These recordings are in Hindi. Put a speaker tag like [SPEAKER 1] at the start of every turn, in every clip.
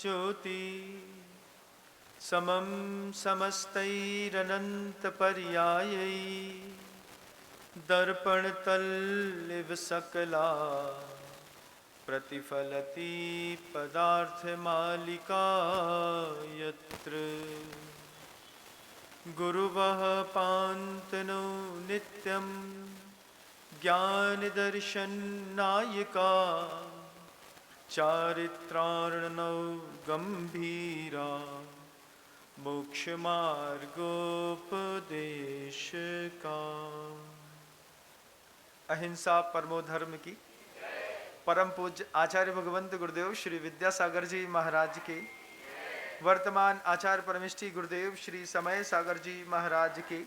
[SPEAKER 1] ज्योति समं समस्तैरनन्तपर्यायै दर्पणतल्लिव सकला प्रतिफलति पदार्थमालिका यत्र गुरुवः पान्तनो नित्यं ज्ञानदर्शननायिका चारित्रार्णौ गंभीरा मोक्षमार्गोपदेशका। अहिंसा परमो धर्म की परम पूज्य आचार्य भगवंत गुरुदेव श्री विद्यासागर जी महाराज के, वर्तमान आचार्य परमेष्ठी गुरुदेव श्री समय सागर जी महाराज के,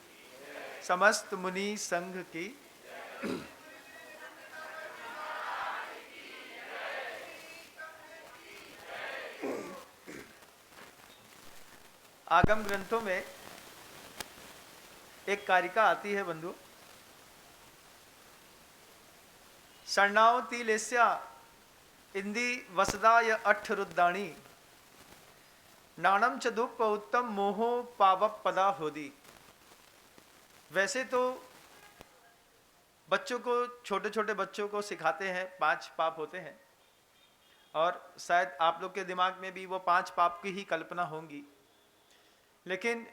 [SPEAKER 1] समस्त मुनि संघ की, आगम ग्रंथों में एक कारिका आती है बंधु, शरणावती लेस्या इंदी वसदाय अठ रुद्दाणी नाणम च दुप उत्तम मोहो पावप पदा होदी। वैसे तो बच्चों को, छोटे छोटे बच्चों को सिखाते हैं 5 पाप होते हैं, और शायद आप लोग के दिमाग में भी वो 5 पाप की ही कल्पना होंगी, लेकिन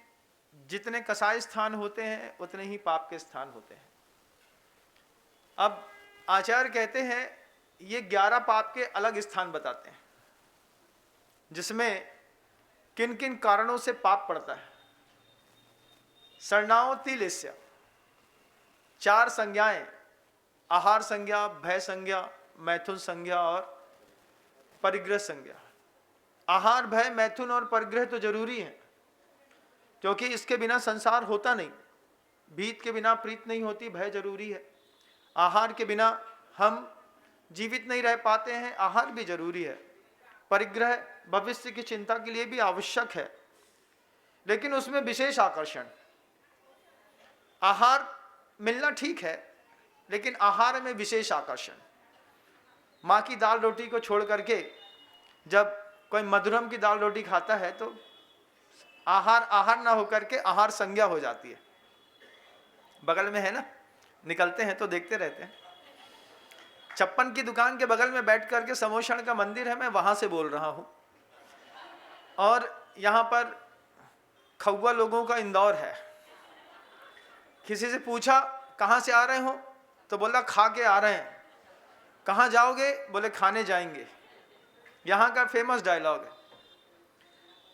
[SPEAKER 1] जितने कसाई स्थान होते हैं उतने ही पाप के स्थान होते हैं। अब आचार्य कहते हैं ये 11 पाप के अलग स्थान बताते हैं, जिसमें किन किन कारणों से पाप पड़ता है। शरणावती लेस्या, 4 संज्ञाएं, आहार संज्ञा, भय संज्ञा, मैथुन संज्ञा और परिग्रह संज्ञा। आहार, भय, मैथुन और परिग्रह तो जरूरी है, क्योंकि इसके बिना संसार होता नहीं। भीत के बिना प्रीत नहीं होती, भय जरूरी है। आहार के बिना हम जीवित नहीं रह पाते हैं, आहार भी जरूरी है। परिग्रह भविष्य की चिंता के लिए भी आवश्यक है, लेकिन उसमें विशेष आकर्षण। आहार मिलना ठीक है, लेकिन आहार में विशेष आकर्षण। माँ की दाल रोटी को छोड़ करके जब कोई मधुरम की दाल रोटी खाता है तो आहार आहार ना होकर के आहार संज्ञा हो जाती है। बगल में है ना, निकलते हैं तो देखते रहते हैं। चप्पन की दुकान के बगल में बैठ करके समोषण का मंदिर है, मैं वहां से बोल रहा हूं। और यहां पर खौवा लोगों का इंदौर है। किसी से पूछा कहां से आ रहे हो, तो बोला खा के आ रहे हैं। कहां जाओगे, बोले खाने जाएंगे। यहां का फेमस डायलॉग है।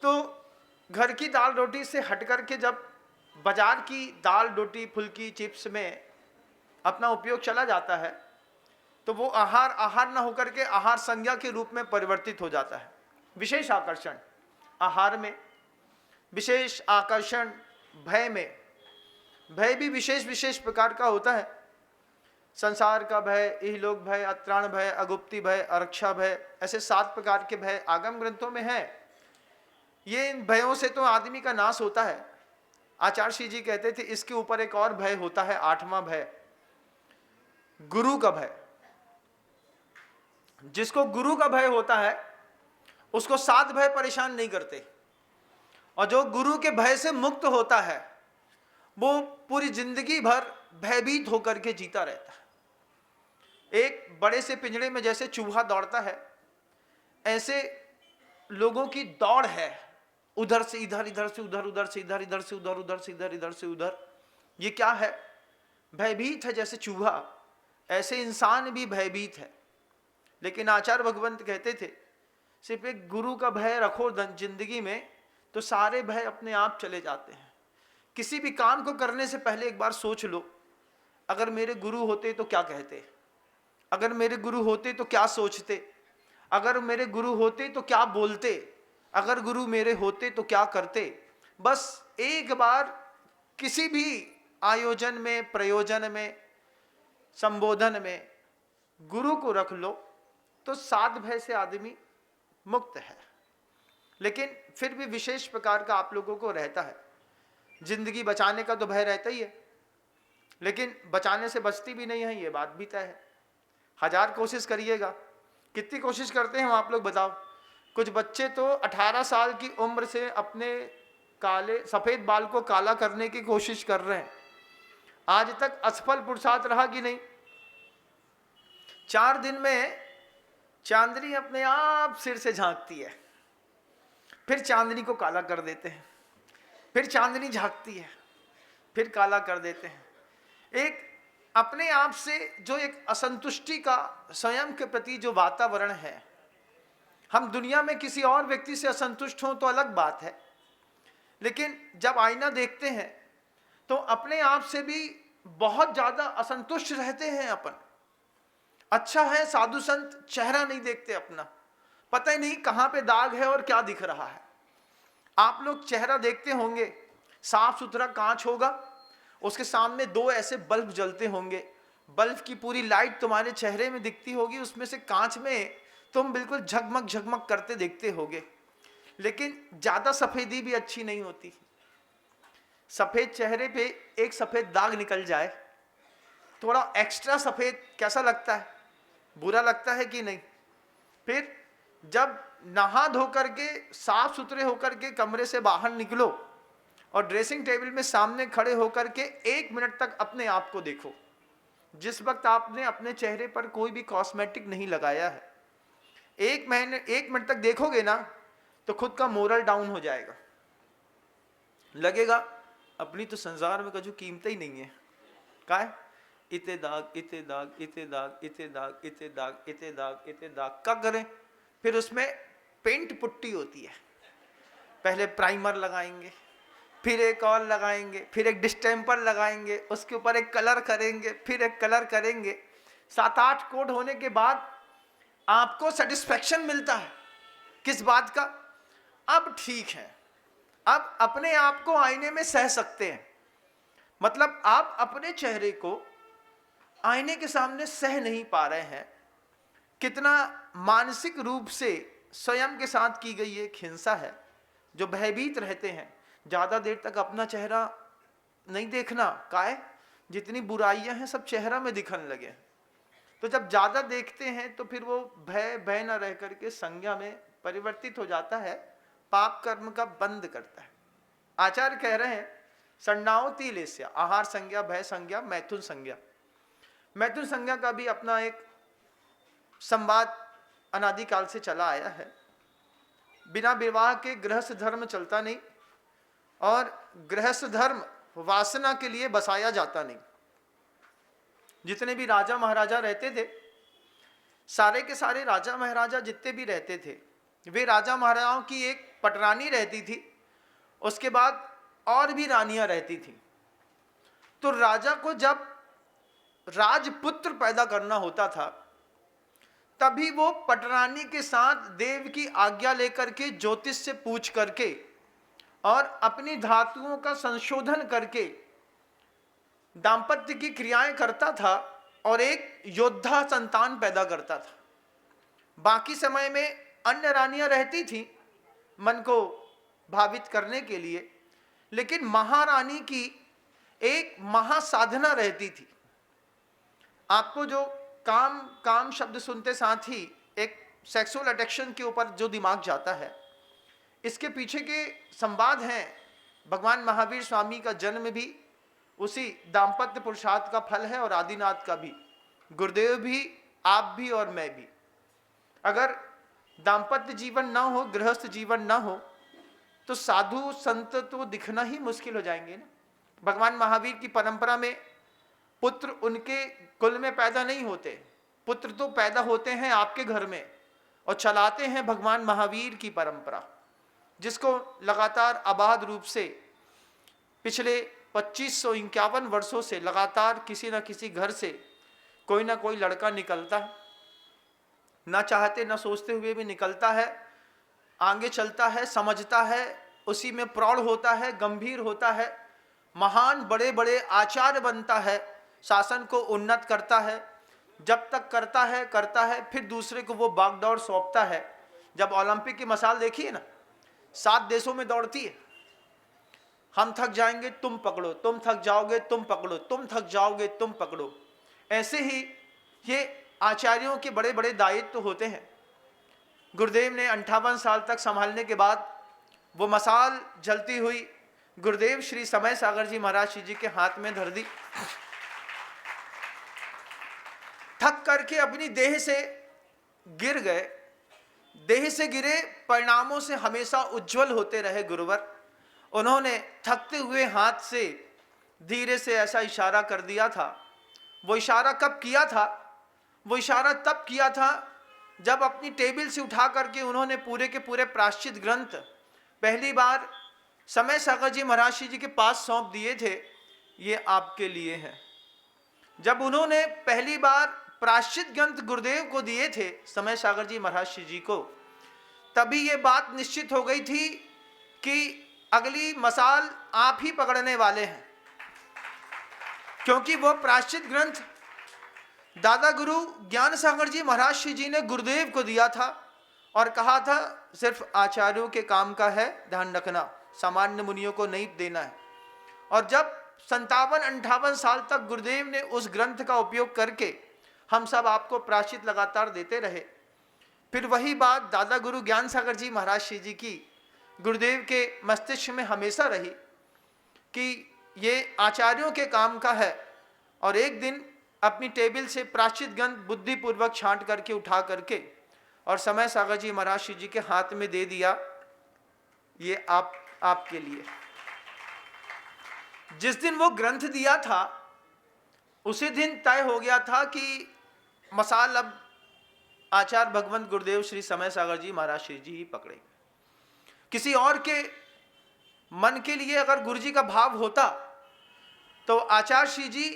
[SPEAKER 1] तो घर की दाल रोटी से हट करके जब बाजार की दाल रोटी, फुल्की, चिप्स में अपना उपयोग चला जाता है, तो वो आहार आहार न होकर के आहार संज्ञा के रूप में परिवर्तित हो जाता है। विशेष आकर्षण आहार में, विशेष आकर्षण भय में। भय भी विशेष विशेष प्रकार का होता है। संसार का भय, इहलोक भय, अत्राण भय, अगुप्ती भय, अरक्षा भय, ऐसे 7 प्रकार के भय आगम ग्रंथों में है। ये इन भयों से तो आदमी का नाश होता है। आचार्य श्री जी कहते थे इसके ऊपर एक और भय होता है, 8वां भय, गुरु का भय। जिसको गुरु का भय होता है उसको 7 भय परेशान नहीं करते, और जो गुरु के भय से मुक्त होता है वो पूरी जिंदगी भर भयभीत होकर के जीता रहता है। एक बड़े से पिंजड़े में जैसे चूहा दौड़ता है, ऐसे लोगों की दौड़ है, उधर से इधर, इधर से उधर, उधर से इधर, इधर से उधर, उधर से इधर, इधर से उधर। ये क्या है? भयभीत है। जैसे चूहा, ऐसे इंसान भी भयभीत है। लेकिन आचार्य भगवंत कहते थे सिर्फ एक गुरु का भय रखो जिंदगी में, तो सारे भय अपने आप चले जाते हैं। किसी भी काम को करने से पहले एक बार सोच लो, अगर मेरे गुरु होते तो क्या कहते, अगर मेरे गुरु होते तो क्या सोचते, अगर मेरे गुरु होते तो क्या बोलते, अगर गुरु मेरे होते तो क्या करते। बस एक बार किसी भी आयोजन में, प्रयोजन में, संबोधन में गुरु को रख लो तो 7 भय से आदमी मुक्त है। लेकिन फिर भी विशेष प्रकार का आप लोगों को रहता है। जिंदगी बचाने का तो भय रहता ही है, लेकिन बचाने से बचती भी नहीं है, ये बात भी तय है। 1000 कोशिश करिएगा, कितनी कोशिश करते हैं हम आप लोग बताओ? कुछ बच्चे तो 18 साल की उम्र से अपने काले सफेद बाल को काला करने की कोशिश कर रहे हैं। आज तक असफल पुरुषार्थ रहा कि नहीं। 4 दिन में चांदनी अपने आप सिर से झांकती है, फिर चांदनी को काला कर देते हैं, फिर चांदनी झांकती है, फिर काला कर देते हैं। एक अपने आप से जो एक असंतुष्टि का स्वयं के प्रति जो वातावरण है, हम दुनिया में किसी और व्यक्ति से असंतुष्ट हों तो अलग बात है, लेकिन जब आईना देखते हैं तो अपने आप से भी बहुत ज़्यादा असंतुष्ट रहते हैं अपन। अच्छा है साधु संत चेहरा नहीं देखते अपना, पता ही नहीं कहाँ पे दाग है और क्या दिख रहा है। आप लोग चेहरा देखते होंगे, साफ सुथरा कांच होगा, उसके सामने 2 ऐसे बल्ब जलते होंगे, बल्ब की पूरी लाइट तुम्हारे चेहरे में दिखती होगी, उसमें से कांच में तुम बिल्कुल झगमग झगमग करते देखते होगे। लेकिन ज़्यादा सफ़ेदी भी अच्छी नहीं होती। सफ़ेद चेहरे पे एक सफ़ेद दाग निकल जाए, थोड़ा एक्स्ट्रा सफ़ेद कैसा लगता है, बुरा लगता है कि नहीं। फिर जब नहा धो करके साफ सुथरे होकर के कमरे से बाहर निकलो और ड्रेसिंग टेबल में सामने खड़े होकर के 1 मिनट तक अपने आप को देखो। जिस वक्त आपने अपने चेहरे पर कोई भी कॉस्मेटिक नहीं लगाया है, 1 मिनट तक देखोगे ना तो खुद का मोरल डाउन हो जाएगा। लगेगा अपनी तो संसार में कछु कीमत ही नहीं है। का है इते दाग इते दाग इते दाग इते दाग इते दाग इते दाग इते दाग क्या करें। फिर उसमें पेंट पुट्टी होती है, पहले प्राइमर लगाएंगे, फिर एक और लगाएंगे, फिर एक डिस्टेम्पर लगाएंगे, उसके ऊपर एक कलर करेंगे, फिर एक कलर करेंगे। 7-8 कोट होने के बाद आपको सेटिस्फेक्शन मिलता है। किस बात का? अब ठीक है, अब अपने आप को आईने में सह सकते हैं। मतलब आप अपने चेहरे को आईने के सामने सह नहीं पा रहे हैं। कितना मानसिक रूप से स्वयं के साथ की गई एक हिंसा है। जो भयभीत रहते हैं, ज़्यादा देर तक अपना चेहरा नहीं देखना, काहे जितनी बुराइयां हैं सब चेहरा में दिखने लगे। तो जब ज़्यादा देखते हैं तो फिर वो भय न रह करके संज्ञा में परिवर्तित हो जाता है, पाप कर्म का बंद करता है। आचार्य कह रहे हैं सन्नावती लेस्या, आहार संज्ञा, भय संज्ञा, मैथुन संज्ञा। मैथुन संज्ञा का भी अपना एक संवाद अनादिकाल से चला आया है। बिना विवाह के गृहस्थ धर्म चलता नहीं, और गृहस्थ धर्म वासना के लिए बसाया जाता नहीं। जितने भी राजा महाराजा रहते थे, सारे के सारे राजा महाराजा जितने भी रहते थे, वे राजा महाराजाओं की एक पटरानी रहती थी, उसके बाद और भी रानियां रहती थी। तो राजा को जब राजपुत्र पैदा करना होता था, तभी वो पटरानी के साथ देव की आज्ञा लेकर के ज्योतिष से पूछ करके और अपनी धातुओं का संशोधन करके दाम्पत्य की क्रियाएं करता था और एक योद्धा संतान पैदा करता था। बाकी समय में अन्य रानियां रहती थी मन को भावित करने के लिए, लेकिन महारानी की एक महासाधना रहती थी। आपको जो काम शब्द सुनते साथ ही एक सेक्सुअल अट्रैक्शन के ऊपर जो दिमाग जाता है, इसके पीछे के संवाद हैं। भगवान महावीर स्वामी का जन्म भी उसी दाम्पत्य पुरुषार्थ का फल है और आदिनाथ का भी, गुरुदेव भी, आप भी और मैं भी। अगर दाम्पत्य जीवन ना हो, गृहस्थ जीवन ना हो, तो साधु संत तो दिखना ही मुश्किल हो जाएंगे ना। भगवान महावीर की परंपरा में पुत्र उनके कुल में पैदा नहीं होते, पुत्र तो पैदा होते हैं आपके घर में, और चलाते हैं भगवान महावीर की परंपरा, जिसको लगातार अबाध रूप से पिछले 2551 वर्षों से लगातार किसी न किसी घर से कोई ना कोई लड़का निकलता है, ना चाहते ना सोचते हुए भी निकलता है, आगे चलता है, समझता है, उसी में प्रौढ़ होता है, गंभीर होता है, महान बड़े बड़े आचार्य बनता है, शासन को उन्नत करता है। जब तक करता है फिर दूसरे को वो बागडोर सौंपता है। जब ओलंपिक की मिसाल देखिए ना, 7 देशों में दौड़ती है, हम थक जाएंगे तुम पकड़ो, तुम थक जाओगे तुम पकड़ो, तुम थक जाओगे तुम पकड़ो। ऐसे ही ये आचार्यों के बड़े बड़े दायित्व होते हैं। गुरुदेव ने 58 साल तक संभालने के बाद वो मसाल जलती हुई गुरुदेव श्री समय सागर जी महाराज जी के हाथ में धर दी। थक करके अपनी देह से गिर गए। देह से गिरे परिणामों से हमेशा उज्जवल होते रहे गुरुवर। उन्होंने थकते हुए हाथ से धीरे से ऐसा इशारा कर दिया था। वो इशारा कब किया था? वो इशारा तब किया था जब अपनी टेबल से उठा करके उन्होंने पूरे के पूरे प्रायश्चित ग्रंथ पहली बार समय सागर जी महाराज जी के पास सौंप दिए थे। ये आपके लिए है। जब उन्होंने पहली बार प्रायश्चित ग्रंथ गुरुदेव को दिए थे समय सागर जी महाराज जी को, तभी ये बात निश्चित हो गई थी कि अगली मसाल आप ही पकड़ने वाले हैं, क्योंकि वो प्रायश्चित ग्रंथ दादा गुरु ज्ञान सागर जी महाराज जी ने गुरुदेव को दिया था और कहा था सिर्फ आचार्यों के काम का है, ध्यान रखना, सामान्य मुनियों को नहीं देना है। और जब 57-58 साल तक गुरुदेव ने उस ग्रंथ का उपयोग करके हम सब आपको प्रायश्चित लगातार देते रहे। फिर वही बात दादा गुरु ज्ञान सागर जी महाराज जी की गुरुदेव के मस्तिष्क में हमेशा रही कि ये आचार्यों के काम का है। और एक दिन अपनी टेबल से प्रायश्चित ग्रंथ बुद्धिपूर्वक छांट करके उठा करके और समय सागर जी महाराज जी के हाथ में दे दिया, ये आपके लिए। जिस दिन वो ग्रंथ दिया था उसी दिन तय हो गया था कि मसाल अब आचार्य भगवंत गुरुदेव श्री समय सागर जी महाराज जी ही पकड़ेंगे। किसी और के मन के लिए अगर गुरु जी का भाव होता तो आचार्य श्री जी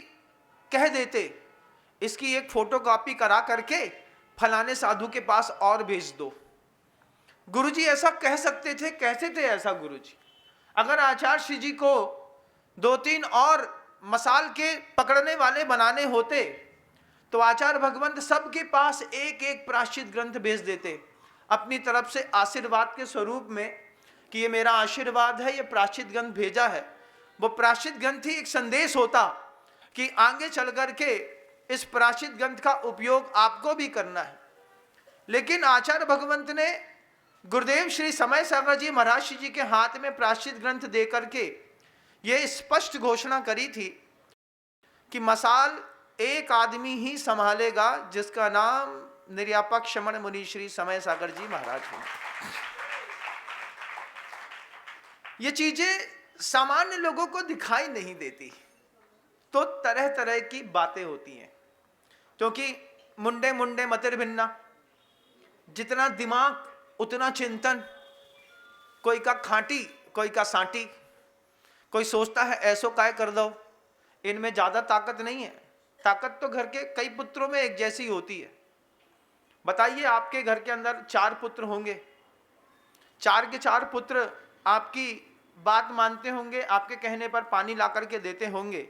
[SPEAKER 1] कह देते इसकी एक फोटोकॉपी करा करके फलाने साधु के पास और भेज दो। गुरु जी ऐसा कह सकते थे, कहते थे ऐसा गुरु जी। अगर आचार्य श्री जी को 2-3 और मसाल के पकड़ने वाले बनाने होते तो आचार्य भगवंत सबके पास एक एक प्रायश्चित ग्रंथ भेज देते अपनी तरफ से आशीर्वाद के स्वरूप में कि ये मेरा आशीर्वाद है, ये प्रायश्चित ग्रंथ भेजा है। वो प्रायश्चित ग्रंथ ही एक संदेश होता कि आगे चल करके इस प्रायश्चित ग्रंथ का उपयोग आपको भी करना है। लेकिन आचार्य भगवंत ने गुरुदेव श्री समय सागर जी महाराज जी के हाथ में प्रायश्चित ग्रंथ दे करके ये स्पष्ट घोषणा करी थी कि मसाल एक आदमी ही संभालेगा जिसका नाम निर्यापक शमन मुनि श्री समय सागर जी महाराज हैं। ये चीजें सामान्य लोगों को दिखाई नहीं देती, तो तरह तरह की बातें होती हैं, क्योंकि मुंडे मुंडे मतिर भिन्ना, जितना दिमाग उतना चिंतन। कोई का खांटी कोई का सांटी, कोई सोचता है ऐसो काय कर दो। इनमें ज्यादा ताकत नहीं है, ताकत तो घर के कई पुत्रों में एक जैसी होती है। बताइए आपके घर के अंदर 4 पुत्र होंगे, 4 के 4 पुत्र आपकी बात मानते होंगे, आपके कहने पर पानी ला करके देते होंगे।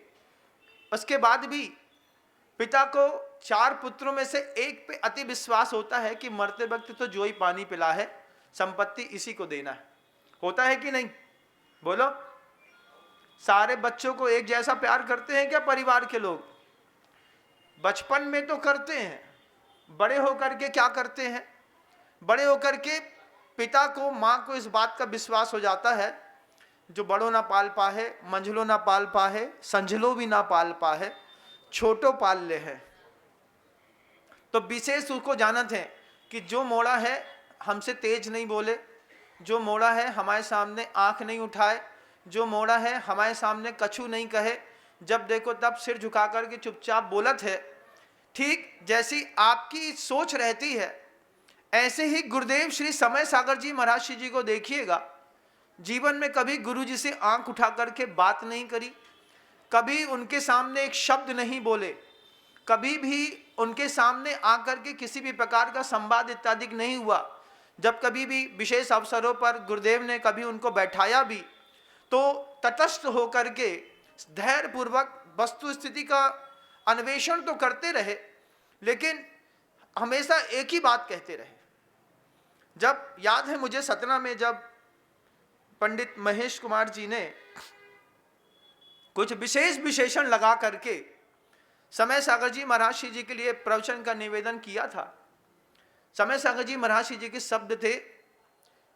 [SPEAKER 1] उसके बाद भी पिता को 4 पुत्रों में से एक पे अति विश्वास होता है कि मरते वक्त तो जो ही पानी पिला है संपत्ति इसी को देना है। होता है कि नहीं? बोलो। सारे बच्चों को एक जैसा प्यार करते हैं क्या परिवार के लोग? बचपन में तो करते हैं, बड़े होकर के क्या करते हैं? बड़े होकर के पिता को माँ को इस बात का विश्वास हो जाता है जो बड़ों ना पाल पाए, मंझलो ना पाल पाए, संझलो भी ना पाल पाए, छोटो पाल ले है। तो विशेष उसको जानत है कि जो मोड़ा है हमसे तेज नहीं बोले, जो मोड़ा है हमारे सामने आंख नहीं उठाए, जो मोड़ा है हमारे सामने कछू नहीं कहे, जब देखो तब सिर झुका करके चुपचाप बोलत है। ठीक जैसी आपकी सोच रहती है ऐसे ही गुरुदेव श्री समय सागर जी महाराज जी को देखिएगा। जीवन में कभी गुरु जी से आंख उठा करके बात नहीं करी, कभी उनके सामने एक शब्द नहीं बोले, कभी भी उनके सामने आकर के किसी भी प्रकार का संवाद इत्यादि नहीं हुआ। जब कभी भी विशेष अवसरों पर गुरुदेव ने कभी उनको बैठाया भी तो तटस्थ होकर के धैर्य पूर्वक वस्तु स्थिति का अन्वेषण तो करते रहे, लेकिन हमेशा एक ही बात कहते रहे। जब याद है मुझे सतना में जब पंडित महेश कुमार जी ने कुछ विशेष विशेषण लगा करके समय सागर जी महाराज जी के लिए प्रवचन का निवेदन किया था, समय सागर जी महाराज जी के शब्द थे,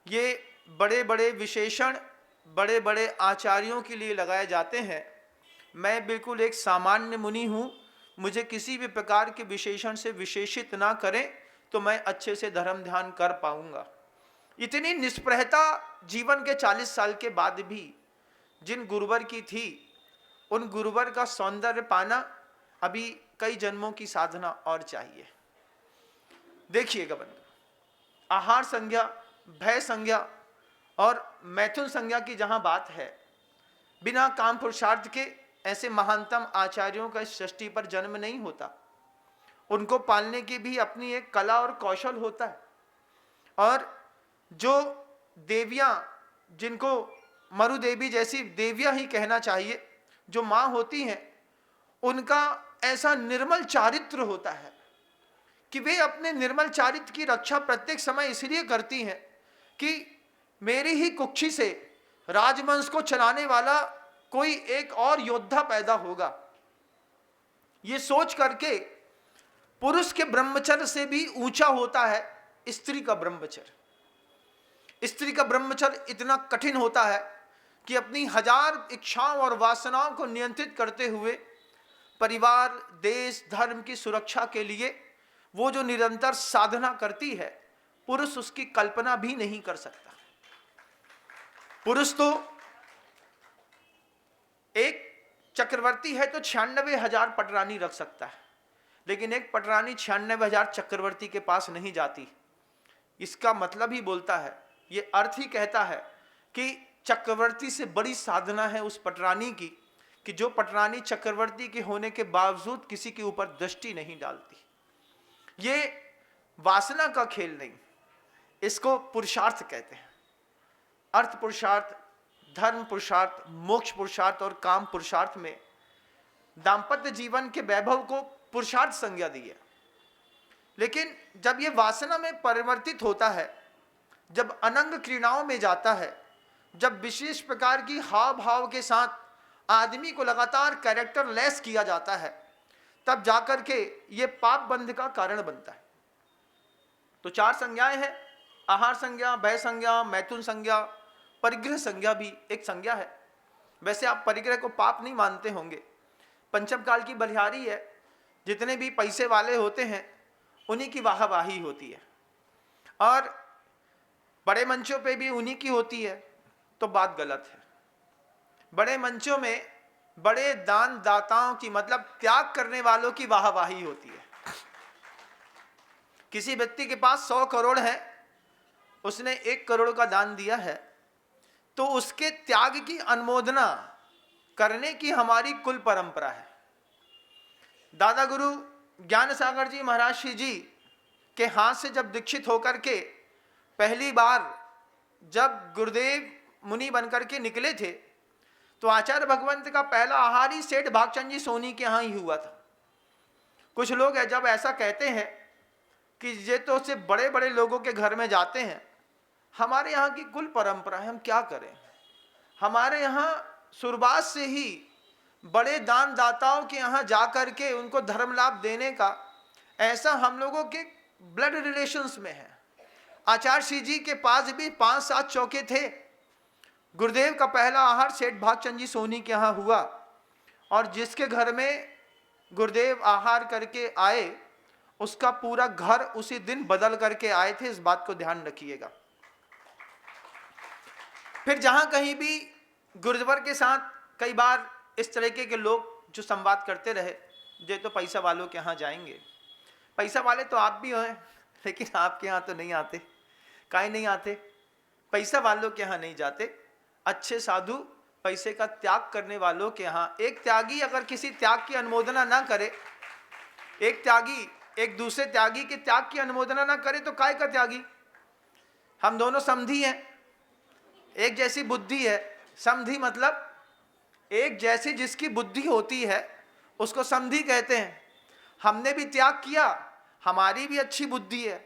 [SPEAKER 1] ये बड़े बड़े विशेषण बड़े बड़े आचार्यों के लिए लगाए जाते हैं। मैं बिल्कुल एक सामान्य मुनि हूँ, मुझे किसी भी प्रकार के विशेषण से विशेषित ना करें तो मैं अच्छे से धर्म ध्यान कर पाऊंगा। इतनी निष्प्रहता जीवन के 40 साल के बाद भी जिन गुरुवर की थी, उन गुरुवर का सौंदर्य पाना अभी कई जन्मों की साधना और चाहिए। देखिएगा बंधु, आहार संज्ञा, भय संज्ञा और मैथुन संज्ञा की जहां बात है, बिना काम पुरुषार्थ के ऐसे महानतम आचार्यों का इस सृष्टि पर जन्म नहीं होता। उनको पालने की भी अपनी एक कला और कौशल होता है। और जो देवियां, जिनको मरु देवी जैसी देवियां ही कहना चाहिए, जो माँ होती हैं, उनका ऐसा निर्मल चारित्र होता है कि वे अपने निर्मल चारित्र की रक्षा प्रत्येक समय इसलिए करती हैं कि मेरी ही कुक्षी से राजवंश को चलाने वाला कोई एक और योद्धा पैदा होगा। ये सोच करके पुरुष के ब्रह्मचर्य से भी ऊंचा होता है स्त्री का ब्रह्मचर्य। स्त्री का ब्रह्मचर्य इतना कठिन होता है कि अपनी 1000 इच्छाओं और वासनाओं को नियंत्रित करते हुए परिवार, देश, धर्म की सुरक्षा के लिए वो जो निरंतर साधना करती है, पुरुष उसकी कल्पना भी नहीं कर सकता। पुरुष तो एक चक्रवर्ती है तो 96,000 पटरानी रख सकता है, लेकिन एक पटरानी 96,000 चक्रवर्ती के पास नहीं जाती। इसका मतलब ही बोलता है, ये अर्थ ही कहता है कि चक्रवर्ती से बड़ी साधना है उस पटरानी की, कि जो पटरानी चक्रवर्ती के होने के बावजूद किसी के ऊपर दृष्टि नहीं डालती। ये वासना का खेल नहीं, इसको पुरुषार्थ कहते हैं। अर्थ पुरुषार्थ, धर्म पुरुषार्थ, मोक्ष पुरुषार्थ और काम पुरुषार्थ में दाम्पत्य जीवन के वैभव को पुरुषार्थ संज्ञा दी है। लेकिन जब ये वासना में परिवर्तित होता है, जब अनंग क्रीड़ाओं में जाता है, जब विशेष प्रकार की हाव भाव के साथ आदमी को लगातार कैरेक्टर लेस किया जाता है, तब जाकर के ये पाप बंध का कारण बनता है। तो 4 संज्ञाएं हैं, आहार संज्ञा, भय संज्ञा, मैथुन संज्ञा, परिग्रह संज्ञा भी एक संज्ञा है। वैसे आप परिग्रह को पाप नहीं मानते होंगे, पंचम काल की बलिहारी है, जितने भी पैसे वाले होते हैं उन्हीं की वाहवाही होती है और बड़े मंचों पे भी उन्हीं की होती है, तो बात गलत है। बड़े मंचों में बड़े दान दाताओं की, मतलब त्याग करने वालों की वाहवाही होती है। किसी व्यक्ति के पास 100 करोड़ है, उसने 1 करोड़ का दान दिया है, तो उसके त्याग की अनुमोदना करने की हमारी कुल परंपरा है। दादा गुरु ज्ञान सागर जी महाराज जी के हाथ से जब दीक्षित होकर के पहली बार जब गुरुदेव मुनि बनकर के निकले थे, तो आचार्य भगवंत का पहला आहार ही सेठ भागचंद जी सोनी के यहाँ ही हुआ था। कुछ लोग है जब ऐसा कहते हैं कि ये तो सिर्फ बड़े बड़े लोगों के घर में जाते हैं, हमारे यहाँ की कुल परंपरा है, हम क्या करें। हमारे यहाँ शुरुआत से ही बड़े दान दाताओं के यहाँ जाकर के उनको धर्म लाभ देने का ऐसा हम लोगों के ब्लड रिलेशंस में है। आचार्य श्री जी के पास भी 5-7 चौके थे। गुरुदेव का पहला आहार सेठ भागचंद जी सोनी के यहाँ हुआ और जिसके घर में गुरुदेव आहार करके आए, उसका पूरा घर उसी दिन बदल करके आए थे। इस बात को ध्यान रखिएगा। फिर जहां कहीं भी गुरुद्वार के साथ कई बार इस तरीके के लोग जो संवाद करते रहे, जो तो पैसा वालों के यहाँ जाएंगे। पैसा वाले तो आप भी हैं, लेकिन आपके यहाँ तो नहीं आते। काहे नहीं आते? पैसा वालों के यहाँ नहीं जाते। अच्छे साधु, पैसे का त्याग करने वालों के यहाँ। एक त्यागी अगर किसी त्याग की अनुमोदना ना करे, एक त्यागी एक दूसरे त्यागी के त्याग की अनुमोदना ना करे, तो काय का त्यागी? हम दोनों समधी हैं, एक जैसी बुद्धि है। समधी मतलब एक जैसी जिसकी बुद्धि होती है उसको समधी कहते हैं। हमने भी त्याग किया, हमारी भी अच्छी बुद्धि है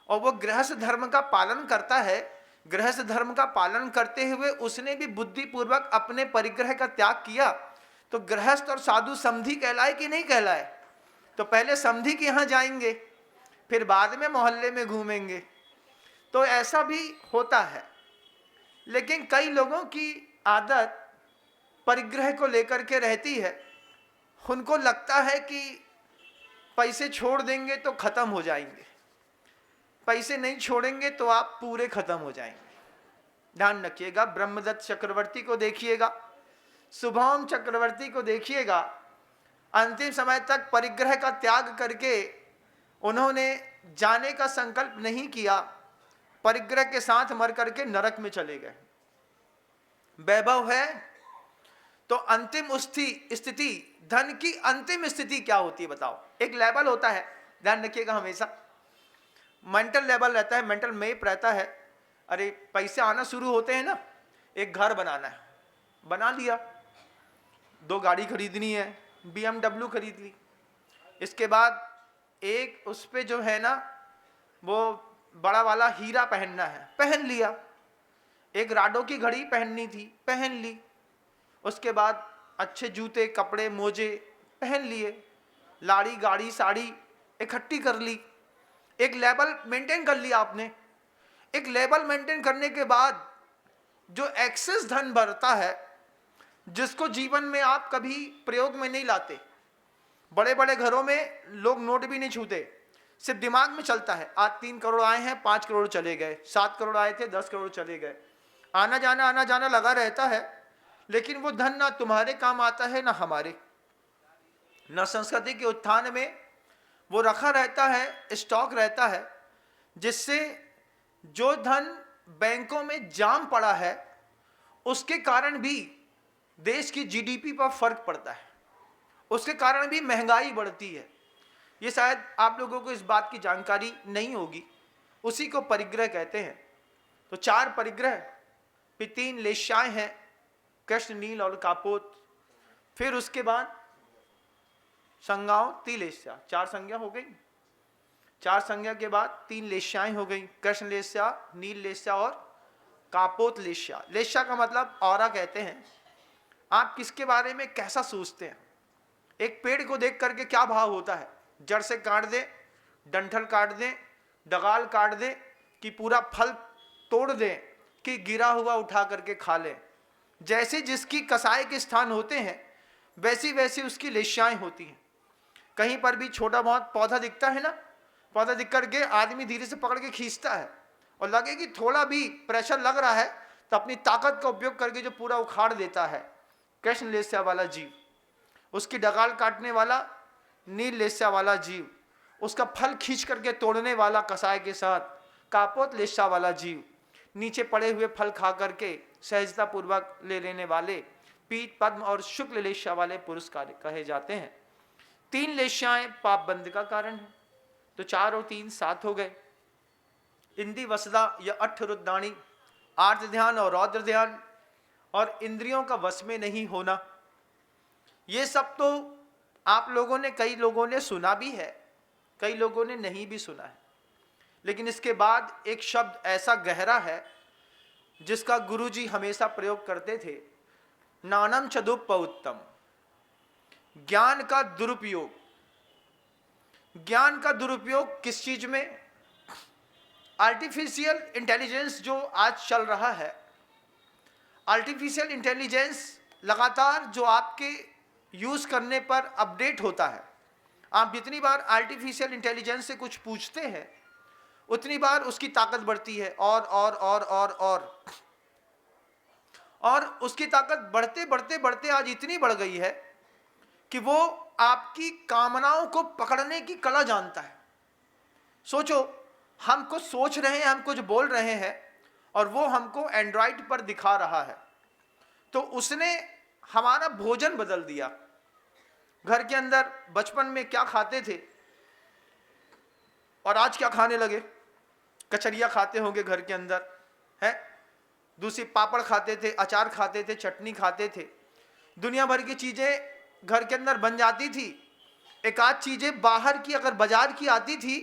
[SPEAKER 1] और वो गृहस्थ धर्म का पालन करता है। गृहस्थ धर्म का पालन करते हुए उसने भी बुद्धिपूर्वक अपने परिग्रह का त्याग किया, तो गृहस्थ और साधु समधी कहलाए कि नहीं कहलाए? तो पहले समधी के यहाँ जाएंगे, फिर बाद में मोहल्ले में घूमेंगे। तो ऐसा भी होता है। लेकिन कई लोगों की आदत परिग्रह को लेकर के रहती है। उनको लगता है कि पैसे छोड़ देंगे तो खत्म हो जाएंगे, पैसे नहीं छोड़ेंगे तो आप पूरे खत्म हो जाएंगे। ध्यान रखिएगा, ब्रह्मदत्त चक्रवर्ती को देखिएगा, शुभम चक्रवर्ती को देखिएगा, अंतिम समय तक परिग्रह का त्याग करके उन्होंने जाने का संकल्प नहीं किया, परिग्रह के साथ मर करके नरक में चले गए। वैभव है तो अंतिम स्थिति, धन की अंतिम स्थिति क्या होती है बताओ? एक लेवल होता है, ध्यान रखिएगा, हमेशा मेंटल लेवल रहता है, मेंटल मैप रहता है। अरे पैसे आना शुरू होते हैं ना, एक घर बनाना है, बना लिया, 2 गाड़ी खरीदनी है, BMW खरीद ली, इसके बाद एक उस पे जो है ना वो बड़ा वाला हीरा पहनना है, पहन लिया, एक राडो की घड़ी पहननी थी, पहन ली, उसके बाद अच्छे जूते कपड़े मोजे पहन लिए, लाड़ी गाड़ी साड़ी इकट्ठी कर ली, एक लेवल मेंटेन कर लिया आपने। एक लेवल मेंटेन करने के बाद जो एक्सेस धन बढ़ता है, जिसको जीवन में आप कभी प्रयोग में नहीं लाते, बड़े बड़े घरों में लोग नोट भी नहीं छूते, सिर्फ दिमाग में चलता है, आज 3 करोड़ आए हैं, 5 करोड़ चले गए, 7 करोड़ आए थे, 10 करोड़ चले गए, आना जाना लगा रहता है। लेकिन वो धन ना तुम्हारे काम आता है ना हमारे, न संस्कृति के उत्थान में वो रखा रहता है, स्टॉक रहता है, जिससे जो धन बैंकों में जाम पड़ा है उसके कारण भी देश की जीडीपी पर फर्क पड़ता है, उसके कारण भी महंगाई बढ़ती है। ये शायद आप लोगों को इस बात की जानकारी नहीं होगी, उसी को परिग्रह कहते हैं। तो 4 परिग्रह, 3 लेश्याएं हैं, कृष्ण, नील और कापोत। फिर उसके बाद संज्ञाओं 3 लेश्या, 4 संज्ञा हो गई, 4 संज्ञा के बाद 3 लेश्याएं हो गई, कृष्ण लेश्या, नील लेश्या और कापोत लेश्या। लेश्या का मतलब औरा कहते हैं। आप किसके बारे में कैसा सोचते हैं? एक पेड़ को देख करके क्या भाव होता है? जड़ से काट दे, डंठल काट दे, डगाल काट दे, कि पूरा फल तोड़ दे, कि गिरा हुआ उठा करके खा ले। जैसे जिसकी कसाई के स्थान होते हैं वैसी वैसी उसकी लेश्याएं होती हैं। कहीं पर भी छोटा बहुत पौधा दिखता है ना, पौधा दिख करके आदमी धीरे से पकड़ के खींचता है, और लगे कि थोड़ा भी प्रेशर लग रहा है तो अपनी ताकत का उपयोग करके जो पूरा उखाड़ देता है, कृष्ण लेस्या वाला जीव। उसकी डगाल काटने वाला नील लेस्या वाला जीव, उसका फल खींच करके तोड़ने वाला कसाय के साथ कापोत लेस्या वाला जीव, नीचे पड़े हुए फल खा करके सहजता पूर्वक ले लेने वाले पीत पद्म और शुक्ल लेस्या वाले पुरुष कहे जाते हैं। 3 लेश्याएं पाप बंध का कारण है। तो 4 और 3 7 हो गए। इंद्री वसदा या अठरुद्धानी, आर्त ध्यान और रौद्र ध्यान, और इंद्रियों का वश में नहीं होना, ये सब तो आप लोगों ने, कई लोगों ने सुना भी है, कई लोगों ने नहीं भी सुना है। लेकिन इसके बाद एक शब्द ऐसा गहरा है जिसका गुरुजी हमेशा प्रयोग करते थे, नानम चदुपउत्तम, ज्ञान का दुरुपयोग। ज्ञान का दुरुपयोग किस चीज में? आर्टिफिशियल इंटेलिजेंस जो आज चल रहा है, आर्टिफिशियल इंटेलिजेंस लगातार जो आपके यूज करने पर अपडेट होता है। आप जितनी बार आर्टिफिशियल इंटेलिजेंस से कुछ पूछते हैं उतनी बार उसकी ताकत बढ़ती है, और उसकी ताकत बढ़ते बढ़ते बढ़ते आज इतनी बढ़ गई है कि वो आपकी कामनाओं को पकड़ने की कला जानता है। सोचो, हम कुछ सोच रहे हैं, हम कुछ बोल रहे हैं, और वो हमको एंड्रॉइड पर दिखा रहा है, तो उसने हमारा भोजन बदल दिया। घर के अंदर बचपन में क्या खाते थे और आज क्या खाने लगे? कचरिया खाते होंगे घर के अंदर, है, दूसरी पापड़ खाते थे, अचार खाते थे, चटनी खाते थे, दुनिया भर की चीजें घर के अंदर बन जाती थी। एक आध चीजें बाहर की अगर बाजार की आती थी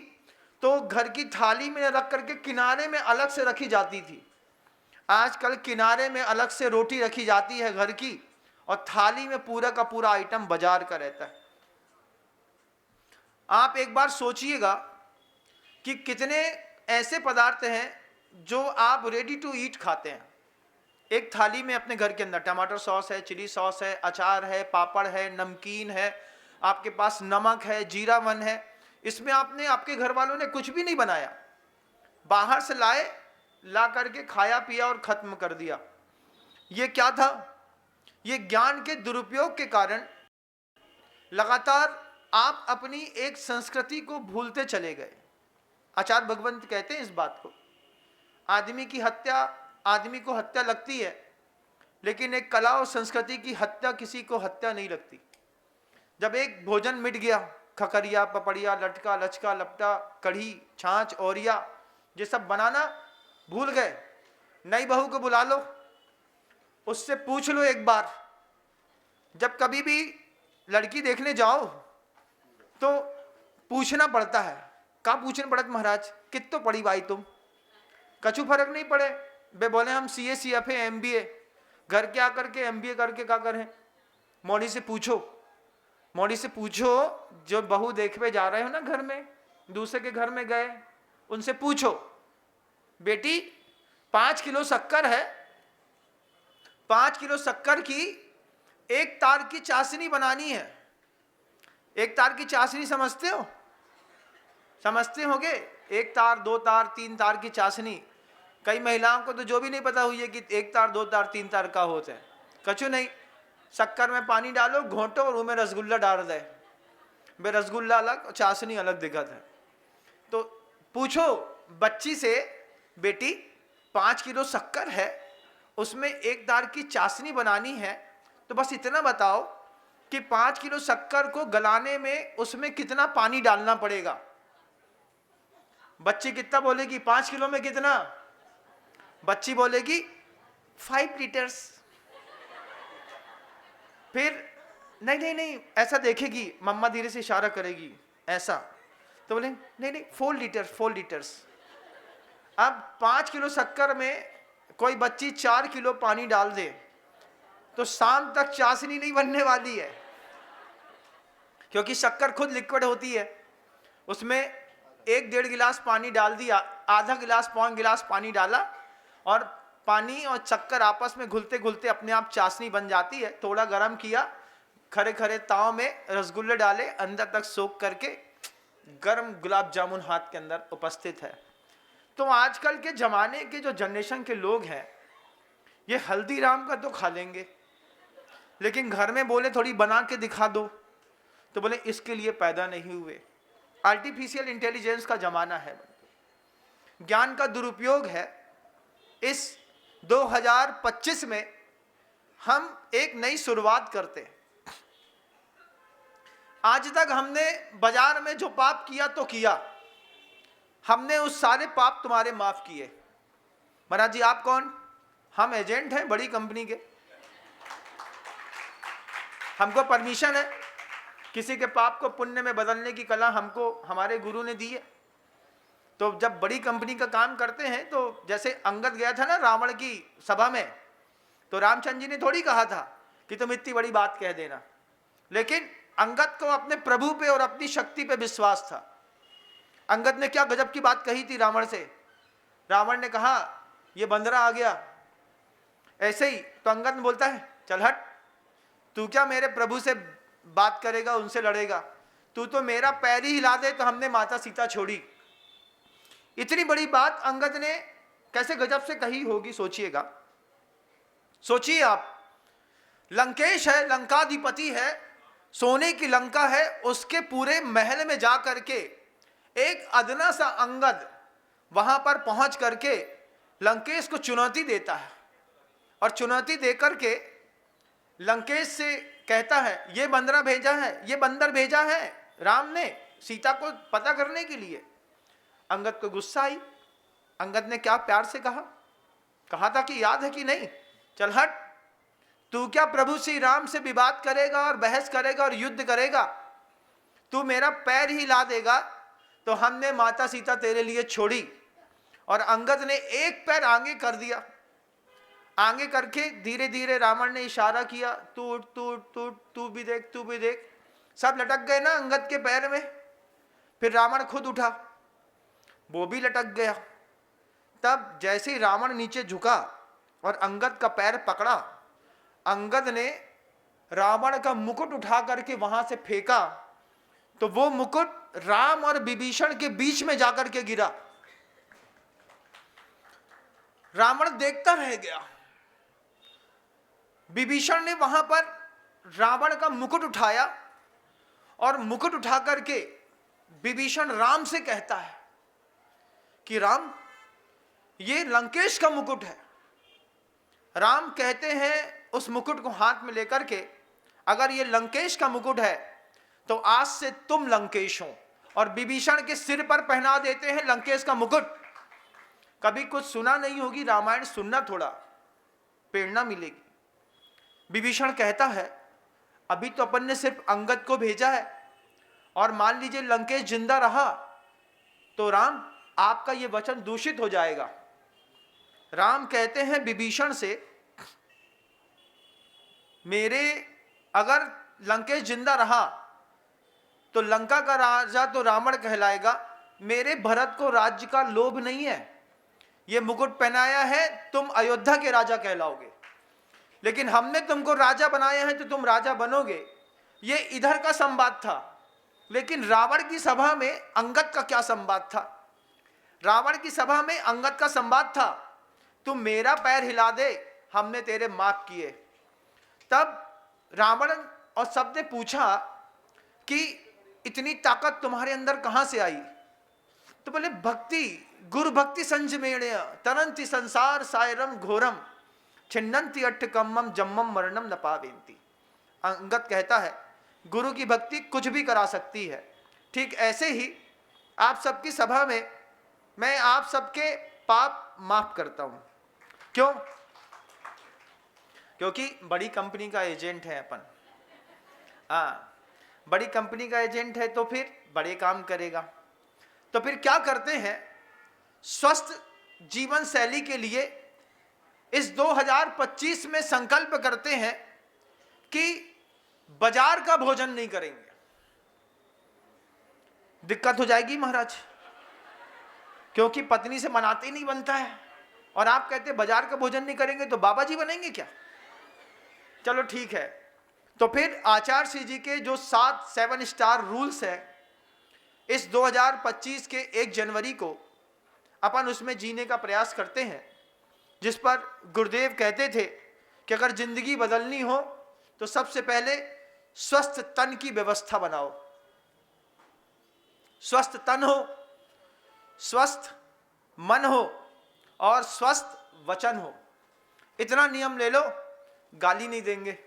[SPEAKER 1] तो घर की थाली में रख करके किनारे में अलग से रखी जाती थी। आजकल किनारे में अलग से रोटी रखी जाती है घर की, और थाली में पूरा का पूरा आइटम बाजार का रहता है। आप एक बार सोचिएगा, कि कितने ऐसे पदार्थ हैं जो आप रेडी टू ईट खाते हैं। एक थाली में अपने घर के अंदर टमाटर सॉस है, चिली सॉस है, अचार है, पापड़ है, नमकीन है, आपके पास नमक है, जीरा वन है। इसमें आपने, आपके घर वालों ने कुछ भी नहीं बनाया, बाहर से लाए, ला करके खाया पिया और खत्म कर दिया। ये क्या था? ये ज्ञान के दुरुपयोग के कारण लगातार आप अपनी एक संस्कृति को भूलते चले गए। आचार्य भगवंत कहते हैं इस बात को, आदमी की हत्या, आदमी को हत्या लगती है, लेकिन एक कला और संस्कृति की हत्या किसी को हत्या नहीं लगती। जब एक भोजन मिट गया, खकरिया, पपड़िया, लटका, लचका, लपटा, कढ़ी, छाछ, औरिया, ये सब बनाना भूल गए। नई बहू को बुला लो, उससे पूछ लो एक बार, जब कभी भी लड़की देखने जाओ तो पूछना पड़ता है। क्या पूछना पड़ता महाराज? कितो पढ़ी भाई तुम? कछु फर्क नहीं पड़े। वे बोले हम CA CFA MBA, घर के आकर के MBA करके क्या करें? मौनी से पूछो, मौनी से पूछो, जो बहू देखने जा रहे हो ना घर में, दूसरे के घर में गए, उनसे पूछो, बेटी 5 किलो शक्कर है, 5 किलो शक्कर की एक तार की चाशनी बनानी है। एक तार की चाशनी समझते हो? समझते होगे? एक तार, 2 तार, 3 तार की चाशनी। कई महिलाओं को तो जो भी नहीं पता हुई है कि 1 तार, 2 तार, 3 तार का होता है। कछु नहीं, शक्कर में पानी डालो, घोंटो और उनमें रसगुल्ला डाल दे। वे रसगुल्ला अलग और चाशनी अलग दिखत है। तो पूछो बच्ची से, बेटी 5 किलो शक्कर है, उसमें 1 तार की चाशनी बनानी है, तो बस इतना बताओ कि 5 किलो शक्कर को गलाने में उसमें कितना पानी डालना पड़ेगा। बच्ची कितना बोलेगी? 5 किलो में कितना? बच्ची बोलेगी 5 लीटर्स। फिर नहीं नहीं नहीं, ऐसा देखेगी, मम्मा धीरे से इशारा करेगी ऐसा, तो बोले नहीं नहीं 4 लीटर्स, 4 लीटर्स। अब 5 किलो शक्कर में कोई बच्ची 4 किलो पानी डाल दे तो शाम तक चाशनी नहीं बनने वाली है, क्योंकि शक्कर खुद लिक्विड होती है। उसमें 1-1.5 गिलास पानी डाल दिया, आधा गिलास, पौन गिलास पानी डाला, और पानी और शक्कर आपस में घुलते घुलते अपने आप चाशनी बन जाती है। थोड़ा गर्म किया, खरे खरे ताव में रसगुल्ले डाले, अंदर तक सोख करके गर्म गुलाब जामुन हाथ के अंदर उपस्थित है। तो आजकल के जमाने के जो जनरेशन के लोग हैं, ये हल्दीराम का तो खा लेंगे, लेकिन घर में बोले थोड़ी बना के दिखा दो तो बोले इसके लिए पैदा नहीं हुए। आर्टिफिशियल इंटेलिजेंस का जमाना है, ज्ञान का दुरुपयोग है। इस 2025 में हम एक नई शुरुआत करते हैं। आज तक हमने बाजार में जो पाप किया तो किया, हमने उस सारे पाप तुम्हारे माफ किए। महाराज जी आप कौन? हम एजेंट हैं बड़ी कंपनी के, हमको परमिशन है, किसी के पाप को पुण्य में बदलने की कला हमको हमारे गुरु ने दी है। तो जब बड़ी कंपनी का काम करते हैं, तो जैसे अंगद गया था ना रावण की सभा में, तो रामचंद्र जी ने थोड़ी कहा था कि तुम इतनी बड़ी बात कह देना, लेकिन अंगद को अपने प्रभु पे और अपनी शक्ति पे विश्वास था। अंगद ने क्या गजब की बात कही थी रावण से। रावण ने कहा ये बंदरा आ गया ऐसे ही, तो अंगद ने बोलता है चल हट, तू क्या मेरे प्रभु से बात करेगा, उनसे लड़ेगा? तू तो मेरा पैर ही हिला दे तो हमने माता सीता छोड़ी। इतनी बड़ी बात अंगद ने कैसे गजब से कही होगी, सोचिएगा। सोचिए आप, लंकेश है, लंकाधिपति है, सोने की लंका है, उसके पूरे महल में जा करके एक अदना सा अंगद वहां पर पहुंच करके लंकेश को चुनौती देता है, और चुनौती देकर के लंकेश से कहता है ये बंदरा भेजा है, ये बंदर भेजा है राम ने सीता को पता करने के लिए। अंगद को गुस्सा आई। अंगद ने क्या प्यार से कहा था कि याद है कि नहीं, चल हट, तू क्या प्रभु श्री राम से विवाद करेगा और बहस करेगा और युद्ध करेगा? तू मेरा पैर ही हिला देगा तो हमने माता सीता तेरे लिए छोड़ी। और अंगद ने एक पैर आगे कर दिया। आगे करके धीरे धीरे रावण ने इशारा किया, तू उठ, तू उठ, तू उठ, तू भी देख, तू भी देख। सब लटक गए ना अंगद के पैर में। फिर रावण खुद उठा। वो भी लटक गया। तब जैसे ही रावण नीचे झुका और अंगद का पैर पकड़ा, अंगद ने रावण का मुकुट उठा करके वहां से फेंका, तो वो मुकुट राम और विभीषण के बीच में जाकर के गिरा। रावण देखता रह गया। विभीषण ने वहां पर रावण का मुकुट उठाया और मुकुट उठा करके विभीषण राम से कहता है कि राम, ये लंकेश का मुकुट है। राम कहते हैं उस मुकुट को हाथ में लेकर के, अगर ये लंकेश का मुकुट है तो आज से तुम लंकेश हो, और विभीषण के सिर पर पहना देते हैं लंकेश का मुकुट। कभी कुछ सुना नहीं होगी रामायण, सुनना, थोड़ा प्रेरणा मिलेगी। विभीषण कहता है अभी तो अपन ने सिर्फ अंगद को भेजा है, और मान लीजिए लंकेश जिंदा रहा तो राम आपका ये वचन दूषित हो जाएगा। राम कहते हैं विभीषण से, मेरे अगर लंकेश जिंदा रहा तो लंका का राजा तो रावण कहलाएगा, मेरे भरत को राज्य का लोभ नहीं है, ये मुकुट पहनाया है तुम अयोध्या के राजा कहलाओगे, लेकिन हमने तुमको राजा बनाया है तो तुम राजा बनोगे। ये इधर का संवाद था, लेकिन रावण की सभा में अंगद का क्या संवाद था? रावण की सभा में अंगद का संवाद था, तुम मेरा पैर हिला दे, हमने तेरे माफ किए। तब रावण और सबने पूछा कि इतनी ताकत तुम्हारे अंदर कहां से आई? तो बोले भक्ति, गुरु भक्ति संजमेण तरंति संसार सायरम घोरम छिन्नंति अट्ठ कम्मम जम्मम मरणम न पावेंती। अंगद कहता है गुरु की भक्ति कुछ भी करा सकती है। ठीक ऐसे ही आप सबकी सभा में मैं आप सबके पाप माफ करता हूं। क्यों? क्योंकि बड़ी कंपनी का एजेंट है अपन। बड़ी कंपनी का एजेंट है तो फिर बड़े काम करेगा। तो फिर क्या करते हैं, स्वस्थ जीवन शैली के लिए इस 2025 में संकल्प करते हैं कि बाजार का भोजन नहीं करेंगे। दिक्कत हो जाएगी महाराज, क्योंकि पत्नी से मनाते ही नहीं बनता है, और आप कहते बाजार का भोजन नहीं करेंगे तो बाबा जी बनेंगे क्या? चलो ठीक है, तो फिर आचार्य श्री जी के जो 7 स्टार रूल्स है, इस 2025 के 1 जनवरी को अपन उसमें जीने का प्रयास करते हैं, जिस पर गुरुदेव कहते थे कि अगर जिंदगी बदलनी हो तो सबसे पहले स्वस्थ तन की व्यवस्था बनाओ। स्वस्थ तन हो, स्वस्थ मन हो और स्वस्थ वचन हो। इतना नियम ले लो, गाली नहीं देंगे।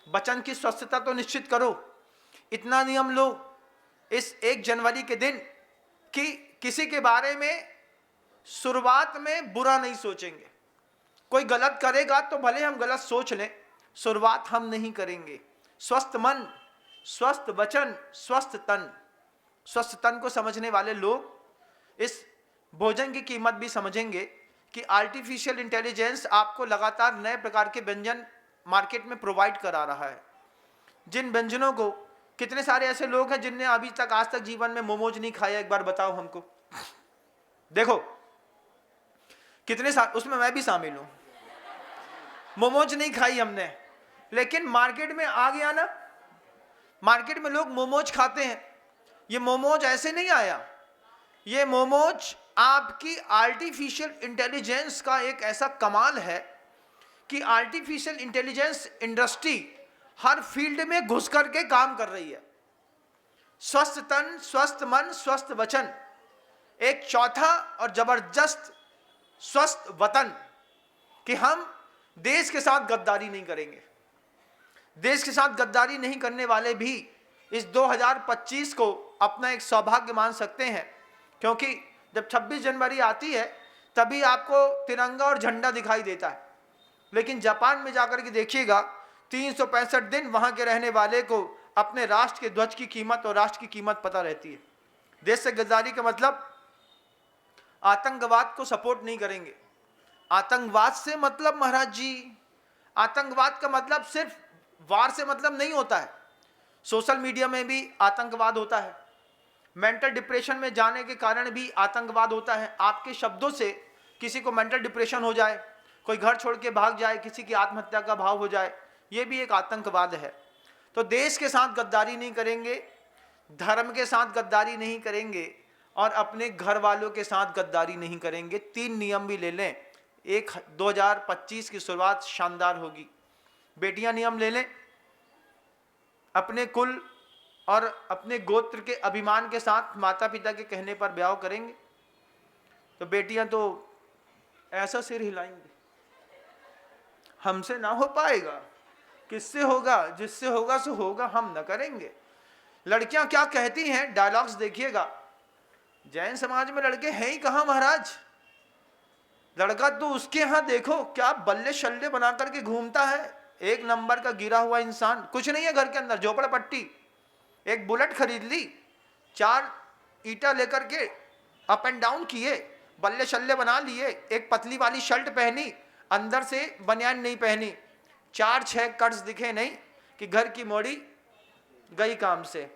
[SPEAKER 1] वचन की स्वस्थता तो निश्चित करो। इतना नियम लो इस 1 जनवरी के दिन कि किसी के बारे में शुरुआत में बुरा नहीं सोचेंगे। कोई गलत करेगा तो भले हम गलत सोच लें, शुरुआत हम नहीं करेंगे। स्वस्थ मन, स्वस्थ वचन, स्वस्थ तन। स्वस्थ तन को समझने वाले लोग इस भोजन की कीमत भी समझेंगे कि आर्टिफिशियल इंटेलिजेंस आपको लगातार नए प्रकार के व्यंजन मार्केट में प्रोवाइड करा रहा है। जिन व्यंजनों को, कितने सारे ऐसे लोग हैं जिनने अभी तक आज तक जीवन में मोमोज नहीं खाया, एक बार बताओ हमको। देखो कितने उसमें मैं भी शामिल हूं, मोमोज नहीं खाई हमने, लेकिन मार्केट में आ गया ना, मार्केट में लोग मोमोज खाते हैं। ये मोमोज ऐसे नहीं आया, ये मोमोज आपकी आर्टिफिशियल इंटेलिजेंस का एक ऐसा कमाल है कि आर्टिफिशियल इंटेलिजेंस इंडस्ट्री हर फील्ड में घुस करके काम कर रही है। स्वस्थ तन, स्वस्थ मन, स्वस्थ वचन, एक चौथा और जबरदस्त स्वस्थ वतन कि हम देश के साथ गद्दारी नहीं करेंगे। देश के साथ गद्दारी नहीं करने वाले भी इस 2025 को अपना एक सौभाग्य मान सकते हैं, क्योंकि जब 26 जनवरी आती है तभी आपको तिरंगा और झंडा दिखाई देता है, लेकिन जापान में जाकर के देखिएगा 365 दिन वहां के रहने वाले को अपने राष्ट्र के ध्वज की कीमत और राष्ट्र की कीमत पता रहती है। देश से गद्दारी का मतलब आतंकवाद को सपोर्ट नहीं करेंगे। आतंकवाद से मतलब महाराज जी, आतंकवाद का मतलब सिर्फ वार से मतलब नहीं होता है। सोशल मीडिया में भी आतंकवाद होता है, मेंटल डिप्रेशन में जाने के कारण भी आतंकवाद होता है। आपके शब्दों से किसी को मेंटल डिप्रेशन हो जाए, कोई घर छोड़ के भाग जाए, किसी की आत्महत्या का भाव हो जाए, ये भी एक आतंकवाद है। तो देश के साथ गद्दारी नहीं करेंगे, धर्म के साथ गद्दारी नहीं करेंगे और अपने घर वालों के साथ गद्दारी नहीं करेंगे। 3 नियम भी ले लें, 2025 की शुरुआत शानदार होगी। बेटियां नियम ले लें, अपने कुल और अपने गोत्र के अभिमान के साथ माता पिता के कहने पर ब्याह करेंगे तो बेटियां तो ऐसा सिर हिलाएंगी, हमसे ना हो पाएगा, किससे होगा, जिससे होगा सो होगा, हम न करेंगे। लड़कियां क्या कहती हैं, डायलॉग्स देखिएगा, जैन समाज में लड़के हैं ही कहां महाराज, लड़का तो उसके यहां देखो क्या बल्ले शल्ले बना करके घूमता है, एक नंबर का गिरा हुआ इंसान, कुछ नहीं है घर के अंदर, झोपड़पट्टी, एक बुलेट खरीद ली, 4 ईटा लेकर के अप एंड डाउन किए, बल्ले शल्ले बना लिए, एक पतली वाली शर्ट पहनी, अंदर से बनियान नहीं पहनी, 4-6 कट्स दिखे नहीं कि घर की मोड़ी गई काम से।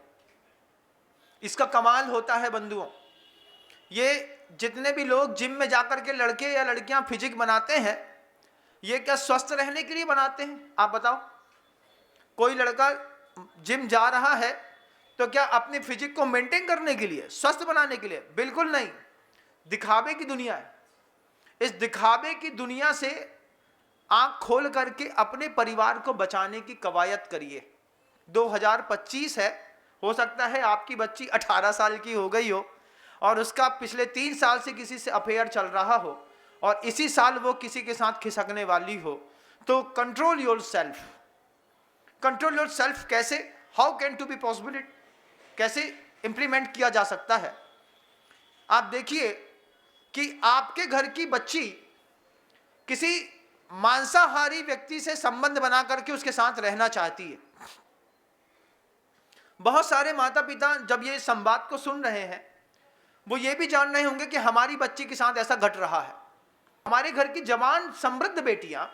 [SPEAKER 1] इसका कमाल होता है बंधुओं। ये जितने भी लोग जिम में जाकर के लड़के या लड़कियां फिजिक बनाते हैं, ये क्या स्वस्थ रहने के लिए बनाते हैं? आप बताओ, कोई लड़का जिम जा रहा है तो क्या अपनी फिजिक को मेंटेन करने के लिए, स्वस्थ बनाने के लिए? बिल्कुल नहीं। दिखावे की दुनिया है। इस दिखावे की दुनिया से आंख खोल करके अपने परिवार को बचाने की कवायद करिए। 2025 है, हो सकता है आपकी बच्ची 18 साल की हो गई हो और उसका पिछले 3 साल से किसी से अफेयर चल रहा हो और इसी साल वो किसी के साथ खिसकने वाली हो, तो control yourself. Control yourself कैसे, how can to be possible, कैसे इंप्लीमेंट किया जा सकता है? आप देखिए कि आपके घर की बच्ची किसी मांसाहारी व्यक्ति से संबंध बना करके उसके साथ रहना चाहती है। बहुत सारे माता पिता जब ये संवाद को सुन रहे हैं, वो ये भी जान रहे होंगे कि हमारी बच्ची के साथ ऐसा घट रहा है। हमारे घर की जवान समृद्ध बेटियां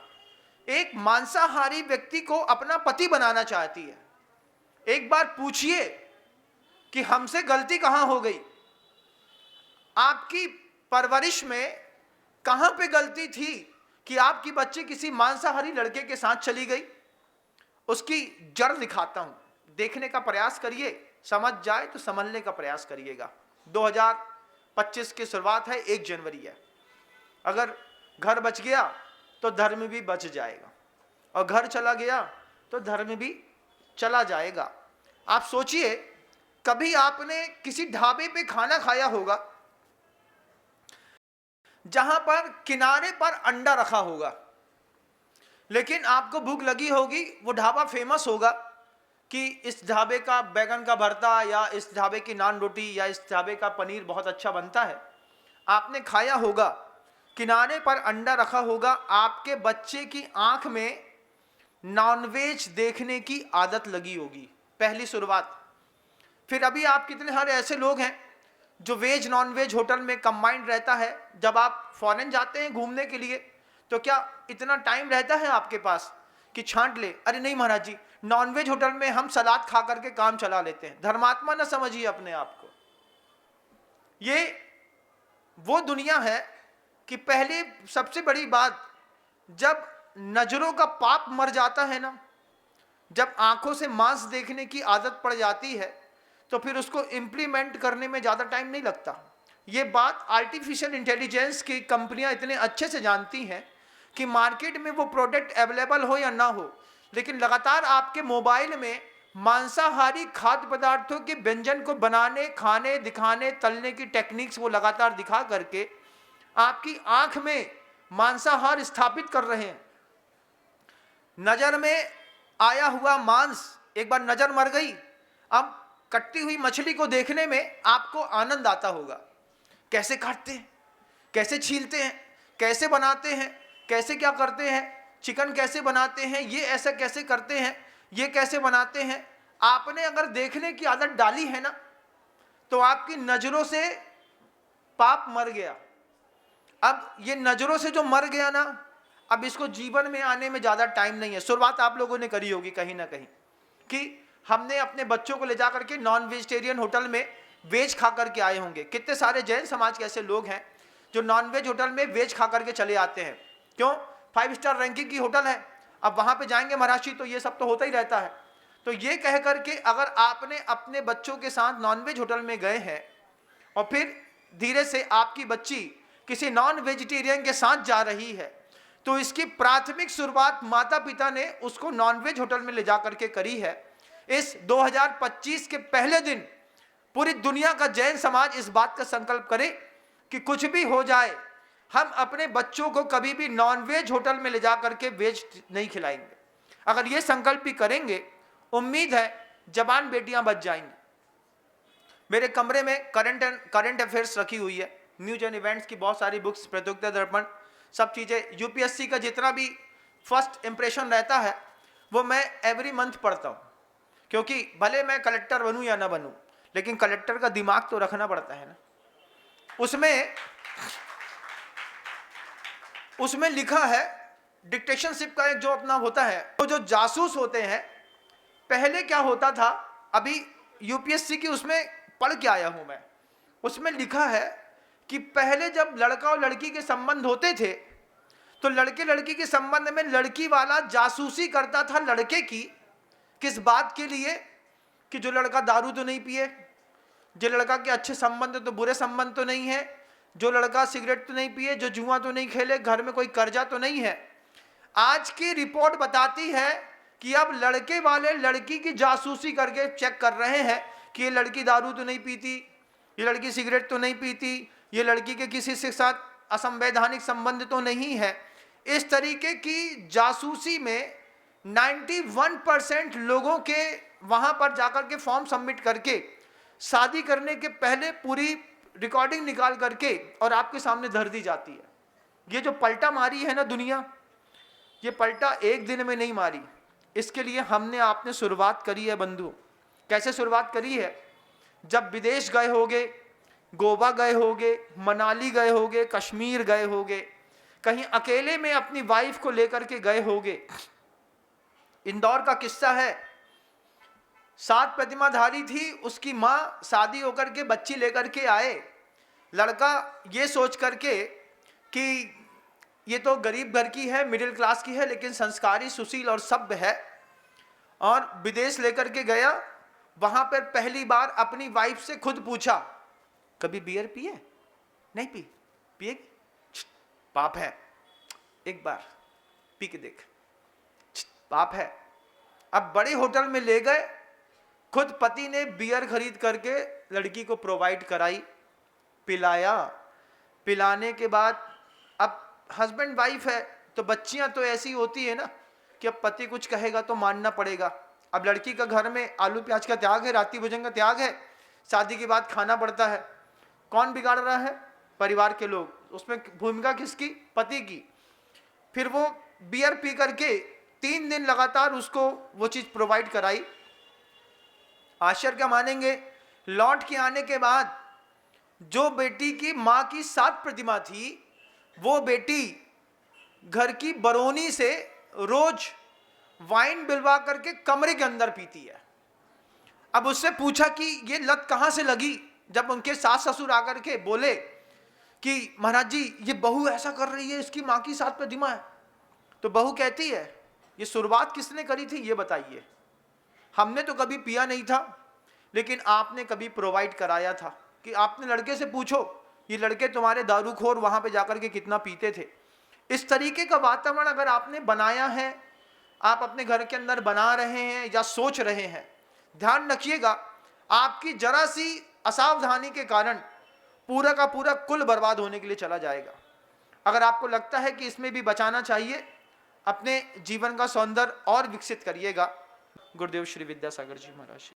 [SPEAKER 1] एक मांसाहारी व्यक्ति को अपना पति बनाना चाहती है। एक बार पूछिए कि हमसे गलती कहां हो गई, आपकी परवरिश में कहां पे गलती थी कि आपकी बच्ची किसी मांसाहारी लड़के के साथ चली गई? उसकी जड़ दिखाता हूं, देखने का प्रयास करिए, समझ जाए तो समझने का प्रयास करिएगा। 2025 की शुरुआत है, 1 जनवरी है। अगर घर बच गया तो धर्म भी बच जाएगा और घर चला गया तो धर्म भी चला जाएगा। आप सोचिए, कभी आपने किसी ढाबे पे खाना खाया होगा जहां पर किनारे पर अंडा रखा होगा, लेकिन आपको भूख लगी होगी, वो ढाबा फेमस होगा कि इस ढाबे का बैगन का भरता या इस ढाबे की नान रोटी या इस ढाबे का पनीर बहुत अच्छा बनता है। आपने खाया होगा, किनारे पर अंडा रखा होगा, आपके बच्चे की आंख में नॉनवेज देखने की आदत लगी होगी, पहली शुरुआत। फिर अभी आप कितने सारे ऐसे लोग हैं जो वेज नॉन वेज होटल में कंबाइंड रहता है। जब आप फॉरेन जाते हैं घूमने के लिए तो क्या इतना टाइम रहता है आपके पास कि छांट ले? अरे नहीं महाराज जी, नॉनवेज होटल में हम सलाद खा करके काम चला लेते हैं। धर्मात्मा न समझिए अपने आप को। ये वो दुनिया है कि पहले सबसे बड़ी बात, जब नजरों का पाप मर जाता है ना, जब आंखों से मांस देखने की आदत पड़ जाती है तो फिर उसको इम्प्लीमेंट करने में ज़्यादा टाइम नहीं लगता। ये बात आर्टिफिशियल इंटेलिजेंस की कंपनियां इतने अच्छे से जानती हैं कि मार्केट में वो प्रोडक्ट अवेलेबल हो या ना हो, लेकिन लगातार आपके मोबाइल में मांसाहारी खाद्य पदार्थों के व्यंजन को बनाने, खाने, दिखाने, तलने की टेक्निक्स वो लगातार दिखा करके आपकी आंख में मांसाहार स्थापित कर रहे हैं। नजर में आया हुआ मांस, एक बार नजर मर गई, अब कटती हुई मछली को देखने में आपको आनंद आता होगा। कैसे काटते हैं, कैसे छीलते हैं, कैसे बनाते हैं, कैसे क्या करते हैं, चिकन कैसे बनाते हैं, ये ऐसा कैसे करते हैं, ये कैसे बनाते हैं। आपने अगर देखने की आदत डाली है ना, तो आपकी नजरों से पाप मर गया। अब ये नजरों से जो मर गया ना, अब इसको जीवन में आने में ज़्यादा टाइम नहीं है। शुरुआत आप लोगों ने करी होगी कहीं ना कहीं कि हमने अपने बच्चों को ले जा करके नॉन वेजिटेरियन होटल में वेज खा करके आए होंगे। कितने सारे जैन समाज के ऐसे लोग हैं जो नॉनवेज होटल में वेज खा करके चले आते हैं। क्यों? 5 स्टार रैंकिंग की होटल है, अब वहाँ पे जाएंगे महाराज जी तो ये सब तो होता ही रहता है। तो ये कह करके अगर आपने अपने बच्चों के साथ नॉनवेज होटल में गए हैं और फिर धीरे से आपकी बच्ची किसी नॉन वेजिटेरियन के साथ जा रही है, तो इसकी प्राथमिक शुरुआत माता पिता ने उसको नॉनवेज होटल में ले जा करके करी है। इस 2025 के पहले दिन पूरी दुनिया का जैन समाज इस बात का संकल्प करे कि कुछ भी हो जाए, हम अपने बच्चों को कभी भी नॉनवेज होटल में ले जा करके वेज नहीं खिलाएंगे। अगर ये संकल्प भी करेंगे, उम्मीद है जवान बेटियां बच जाएंगी। मेरे कमरे में करंट अफेयर्स रखी हुई है, न्यूज एंड इवेंट्स की बहुत सारी बुक्स, प्रतियोगिता दर्पण, सब चीज़ें। यूपीएससी का जितना भी फर्स्ट इंप्रेशन रहता है वो मैं एवरी मंथ पढ़ता हूँ, क्योंकि भले मैं कलेक्टर बनूँ या ना बनूँ, लेकिन कलेक्टर का दिमाग तो रखना पड़ता है ना। उसमें लिखा है डिक्टेशनशिप का एक जो अपना होता है, तो जो जासूस होते हैं, पहले क्या होता था, अभी यूपीएससी की उसमें पढ़ के आया हूं मैं, उसमें लिखा है कि पहले जब लड़का और लड़की के संबंध होते थे तो लड़के लड़की के संबंध में लड़की वाला जासूसी करता था लड़के की, किस बात के लिए, कि जो लड़का दारू तो नहीं पिए, जो लड़का के अच्छे संबंध तो बुरे संबंध तो नहीं है, जो लड़का सिगरेट तो नहीं पिए, जो जुआ तो नहीं खेले, घर में कोई कर्जा तो नहीं है। आज की रिपोर्ट बताती है कि अब लड़के वाले लड़की की जासूसी करके चेक कर रहे हैं कि ये लड़की दारू तो नहीं पीती, ये लड़की सिगरेट तो नहीं पीती, ये लड़की के किसी से साथ असंवैधानिक संबंध तो नहीं है। इस तरीके की जासूसी में 91% लोगों के वहां पर जाकर के फॉर्म सबमिट करके शादी करने के पहले पूरी रिकॉर्डिंग निकाल करके और आपके सामने धर दी जाती है। ये जो पलटा मारी है ना दुनिया, ये पलटा एक दिन में नहीं मारी, इसके लिए हमने आपने शुरुआत करी है बंधु। कैसे शुरुआत करी है? जब विदेश गए होगे, गोवा गए होगे, मनाली गए होगे, कश्मीर गए होगे, कहीं अकेले में अपनी वाइफ को लेकर के गए होगे। इंदौर का किस्सा है, 7 प्रतिमाधारी थी, उसकी माँ शादी होकर के बच्ची लेकर के आए। लड़का ये सोच करके कि ये तो गरीब घर की है, मिडिल क्लास की है, लेकिन संस्कारी, सुशील और सभ्य है, और विदेश लेकर के गया। वहां पर पहली बार अपनी वाइफ से खुद पूछा, कभी बियर पिए? नहीं पी। पिएगी? पाप है, एक बार पी के देख, पाप है। अब बड़े होटल में ले गए, खुद पति ने बियर खरीद करके लड़की को प्रोवाइड कराई, पिलाया। पिलाने के बाद अब हस्बैंड वाइफ है तो बच्चियां तो ऐसी होती है ना कि अब पति कुछ कहेगा तो मानना पड़ेगा। अब लड़की का घर में आलू प्याज का त्याग है, रात्रि भोजन का त्याग है, शादी के बाद खाना पड़ता है। कौन बिगाड़ रहा है? परिवार के लोग। उसमें भूमिका किसकी? पति की। फिर वो बियर पी करके 3 दिन लगातार उसको वो चीज प्रोवाइड कराई। आश्चर्य क्या मानेंगे, लौट के आने के बाद जो बेटी की मां की 7 प्रतिमा थी, वो बेटी घर की बरौनी से रोज वाइन बिलवा करके कमरे के अंदर पीती है। अब उससे पूछा कि ये लत कहां से लगी, जब उनके सास ससुर आकर के बोले कि महाराज जी ये बहू ऐसा कर रही है, इसकी मां की 7 प्रतिमा है, तो बहू कहती है ये शुरुआत किसने करी थी ये बताइए। हमने तो कभी पिया नहीं था, लेकिन आपने कभी प्रोवाइड कराया था। कि आपने लड़के से पूछो, ये लड़के तुम्हारे दारूखोर वहां पे जाकर के कितना पीते थे। इस तरीके का वातावरण अगर आपने बनाया है, आप अपने घर के अंदर बना रहे हैं या सोच रहे हैं, ध्यान रखिएगा आपकी जरा सी असावधानी के कारण पूरा का पूरा कुल बर्बाद होने के लिए चला जाएगा। अगर आपको लगता है कि इसमें भी बचाना चाहिए, अपने जीवन का सौंदर्य और विकसित करिएगा। गुरुदेव श्री विद्यासागर जी महाराज।